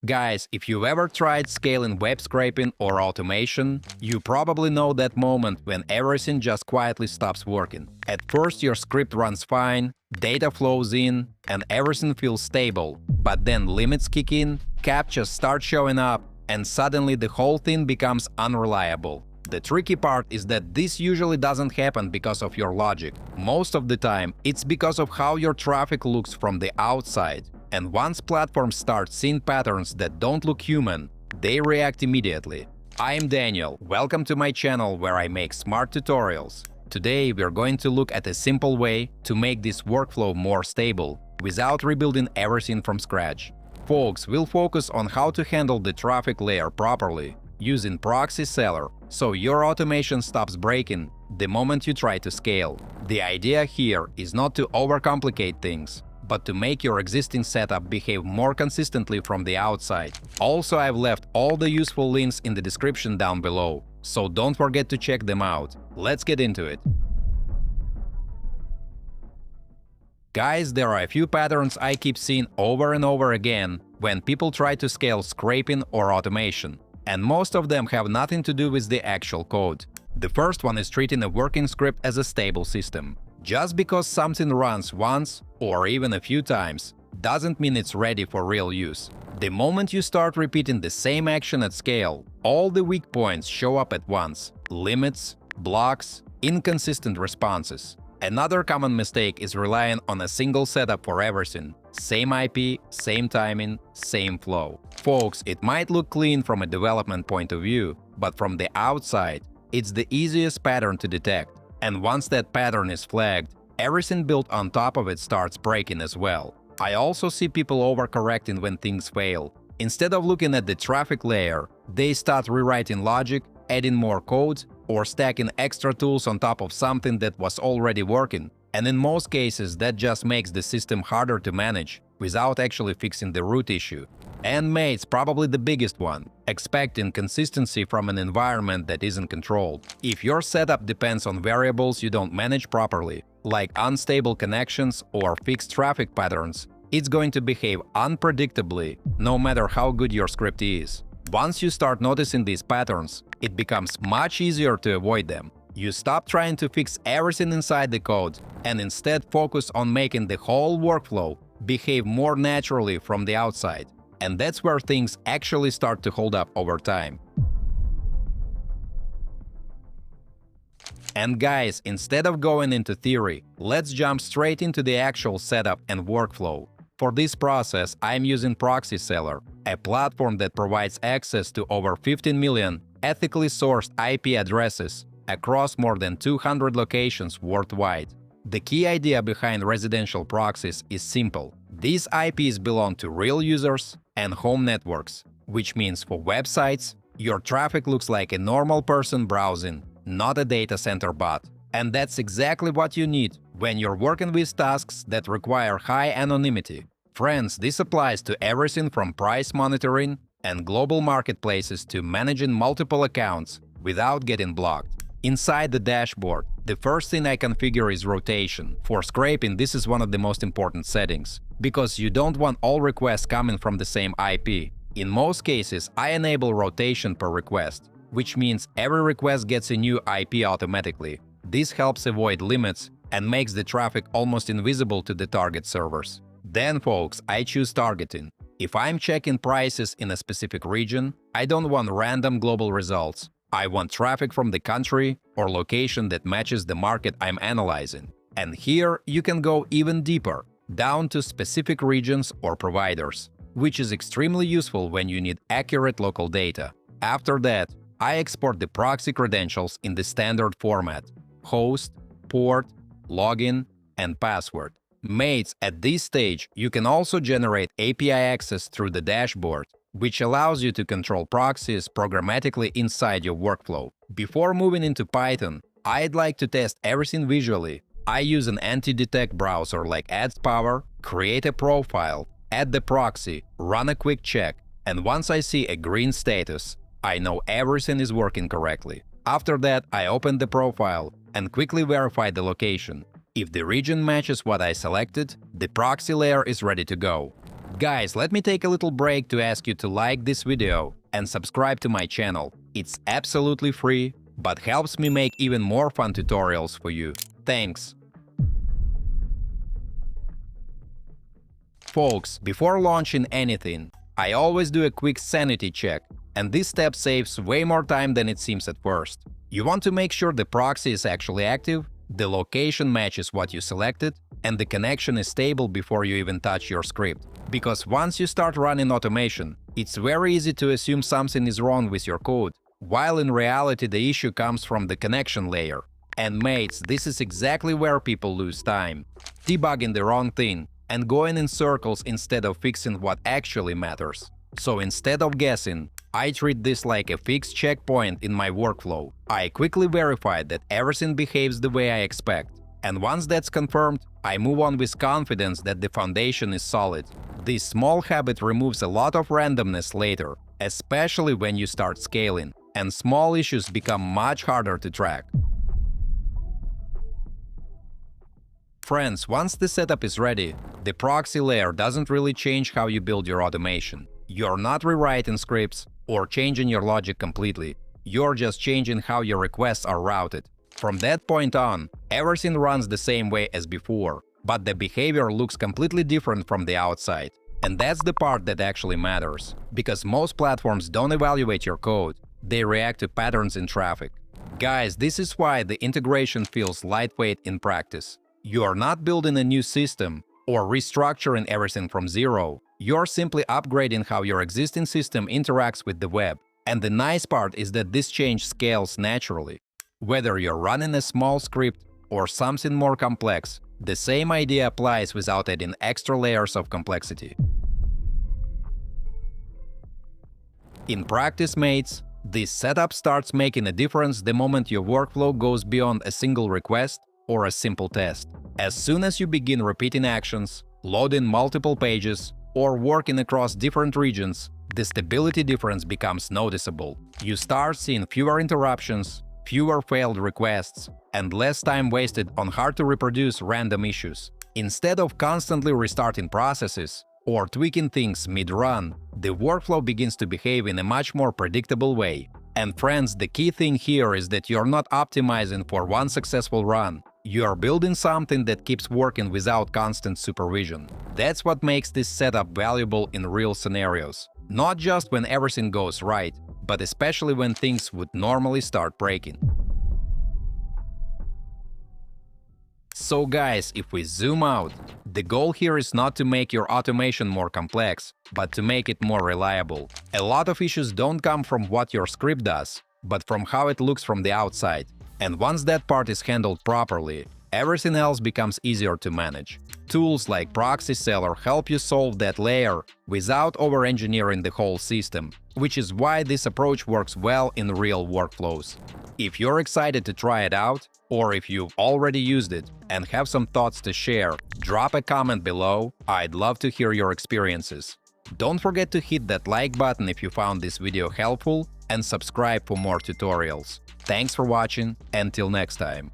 Guys, if you've ever tried scaling web scraping or automation, you probably know that moment when everything just quietly stops working. At first your script runs fine, data flows in, and everything feels stable. But then limits kick in, captchas start showing up, and suddenly the whole thing becomes unreliable. The tricky part is that this usually doesn't happen because of your logic. Most of the time, it's because of how your traffic looks from the outside. And once platforms start seeing patterns that don't look human, they react immediately. I'm Daniel, welcome to my channel where I make smart tutorials. Today we're going to look at a simple way to make this workflow more stable, without rebuilding everything from scratch. Folks, we'll focus on how to handle the traffic layer properly, using Proxy-Seller, so your automation stops breaking the moment you try to scale. The idea here is not to overcomplicate things, but to make your existing setup behave more consistently from the outside. Also, I've left all the useful links in the description down below, so don't forget to check them out. Let's get into it. Guys, there are a few patterns I keep seeing over and over again when people try to scale scraping or automation, and most of them have nothing to do with the actual code. The first one is treating a working script as a stable system. Just because something runs once, or even a few times, doesn't mean it's ready for real use. The moment you start repeating the same action at scale, all the weak points show up at once: limits, blocks, inconsistent responses. Another common mistake is relying on a single setup for everything. Same IP, same timing, same flow. Folks, it might look clean from a development point of view, but from the outside, it's the easiest pattern to detect. And once that pattern is flagged, everything built on top of it starts breaking as well. I also see people overcorrecting when things fail. Instead of looking at the traffic layer, they start rewriting logic, adding more code, or stacking extra tools on top of something that was already working. And in most cases, that just makes the system harder to manage, without actually fixing the root issue. And mates, probably the biggest one: expecting consistency from an environment that isn't controlled. If your setup depends on variables you don't manage properly, like unstable connections or fixed traffic patterns, it's going to behave unpredictably, no matter how good your script is. Once you start noticing these patterns, it becomes much easier to avoid them. You stop trying to fix everything inside the code and instead focus on making the whole workflow behave more naturally from the outside. And that's where things actually start to hold up over time. And guys, instead of going into theory, let's jump straight into the actual setup and workflow. For this process, I'm using Proxy-Seller, a platform that provides access to over 15 million ethically sourced IP addresses across more than 200 locations worldwide. The key idea behind residential proxies is simple. These IPs belong to real users and home networks, which means for websites, your traffic looks like a normal person browsing, not a data center bot. And that's exactly what you need when you're working with tasks that require high anonymity. Friends, this applies to everything from price monitoring and global marketplaces to managing multiple accounts without getting blocked. Inside the dashboard, the first thing I configure is rotation. For scraping, this is one of the most important settings, because you don't want all requests coming from the same IP. In most cases, I enable rotation per request, which means every request gets a new IP automatically. This helps avoid limits and makes the traffic almost invisible to the target servers. Then, folks, I choose targeting. If I'm checking prices in a specific region, I don't want random global results. I want traffic from the country or location that matches the market I'm analyzing. And here you can go even deeper, down to specific regions or providers, which is extremely useful when you need accurate local data. After that, I export the proxy credentials in the standard format: host, port, login, and password. Mates, at this stage, you can also generate API access through the dashboard, which allows you to control proxies programmatically inside your workflow. Before moving into Python, I'd like to test everything visually. I use an anti-detect browser like AdsPower, create a profile, add the proxy, run a quick check, and once I see a green status, I know everything is working correctly. After that, I open the profile and quickly verify the location. If the region matches what I selected, the proxy layer is ready to go. Guys, let me take a little break to ask you to like this video and subscribe to my channel. It's absolutely free, but helps me make even more fun tutorials for you. Thanks! Folks, before launching anything, I always do a quick sanity check, and this step saves way more time than it seems at first. You want to make sure the proxy is actually active, the location matches what you selected, and the connection is stable before you even touch your script. Because once you start running automation, it's very easy to assume something is wrong with your code, while in reality the issue comes from the connection layer. And mates, this is exactly where people lose time. Debugging the wrong thing and going in circles instead of fixing what actually matters. So instead of guessing, I treat this like a fixed checkpoint in my workflow. I quickly verify that everything behaves the way I expect. And once that's confirmed, I move on with confidence that the foundation is solid. This small habit removes a lot of randomness later, especially when you start scaling, and small issues become much harder to track. Friends, once the setup is ready, the proxy layer doesn't really change how you build your automation. You're not rewriting scripts or changing your logic completely. You're just changing how your requests are routed. From that point on, everything runs the same way as before, but the behavior looks completely different from the outside. And that's the part that actually matters, because most platforms don't evaluate your code, they react to patterns in traffic. Guys, this is why the integration feels lightweight in practice. You're not building a new system or restructuring everything from zero. You're simply upgrading how your existing system interacts with the web. And the nice part is that this change scales naturally. Whether you're running a small script or something more complex, the same idea applies without adding extra layers of complexity. In practice, mates, this setup starts making a difference the moment your workflow goes beyond a single request or a simple test. As soon as you begin repeating actions, loading multiple pages, or working across different regions, the stability difference becomes noticeable. You start seeing fewer interruptions, fewer failed requests, and less time wasted on hard-to-reproduce random issues. Instead of constantly restarting processes or tweaking things mid-run, the workflow begins to behave in a much more predictable way. And friends, the key thing here is that you're not optimizing for one successful run. You're building something that keeps working without constant supervision. That's what makes this setup valuable in real scenarios. Not just when everything goes right, but especially when things would normally start breaking. So guys, if we zoom out, the goal here is not to make your automation more complex, but to make it more reliable. A lot of issues don't come from what your script does, but from how it looks from the outside. And once that part is handled properly, everything else becomes easier to manage. Tools like ProxySeller help you solve that layer without over-engineering the whole system, which is why this approach works well in real workflows. If you're excited to try it out, or if you've already used it and have some thoughts to share, drop a comment below. I'd love to hear your experiences. Don't forget to hit that like button if you found this video helpful, and subscribe for more tutorials. Thanks for watching, until next time.